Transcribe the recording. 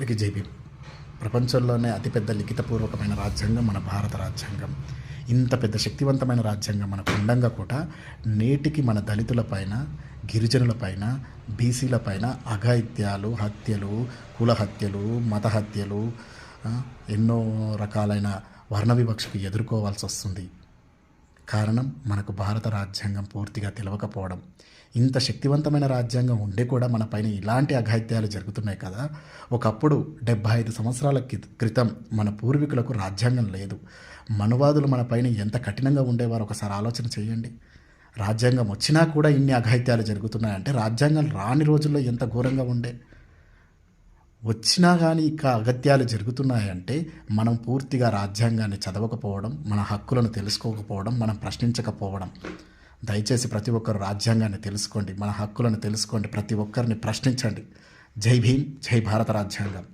అందరికీ జై భీమ్. ప్రపంచంలోనే అతిపెద్ద లిఖితపూర్వకమైన రాజ్యాంగం మన భారత రాజ్యాంగం. ఇంత పెద్ద శక్తివంతమైన రాజ్యాంగం మనకు ఉండంగా కూడా నేటికి మన దళితులపైన, గిరిజనులపైన, బీసీలపైన అఘాయిత్యాలు, హత్యలు, కుల హత్యలు, మత హత్యలు, ఎన్నో రకాలైన వర్ణ వివక్షకు ఎదుర్కోవాల్సి వస్తుంది. కారణం మనకు భారత రాజ్యాంగం పూర్తిగా తెలియకపోవడం. ఇంత శక్తివంతమైన రాజ్యాంగం ఉండే కూడా మన పైన ఇలాంటి అఘాయిత్యాలు జరుగుతున్నాయి కదా. ఒకప్పుడు 75 సంవత్సరాల క్రితం మన పూర్వీకులకు రాజ్యాంగం లేదు. మనువాదులు మన పైన ఎంత కఠినంగా ఉండేవారు ఒకసారి ఆలోచన చేయండి. రాజ్యాంగం వచ్చినా కూడా ఇన్ని అఘాయిత్యాలు జరుగుతున్నాయంటే రాజ్యాంగం రాని రోజుల్లో ఎంత ఘోరంగా ఉండే. వచ్చినా కానీ ఇక అగత్యాలు జరుగుతున్నాయంటే మనం పూర్తిగా రాజ్యాంగాన్ని చదవకపోవడం, మన హక్కులను తెలుసుకోకపోవడం, మనం ప్రశ్నించకపోవడం. దయచేసి ప్రతి ఒక్కరు రాజ్యాంగాన్ని తెలుసుకోండి, మన హక్కులను తెలుసుకోండి, ప్రతి ఒక్కరిని ప్రశ్నించండి. జై భీమ్, జై భారత రాజ్యాంగం.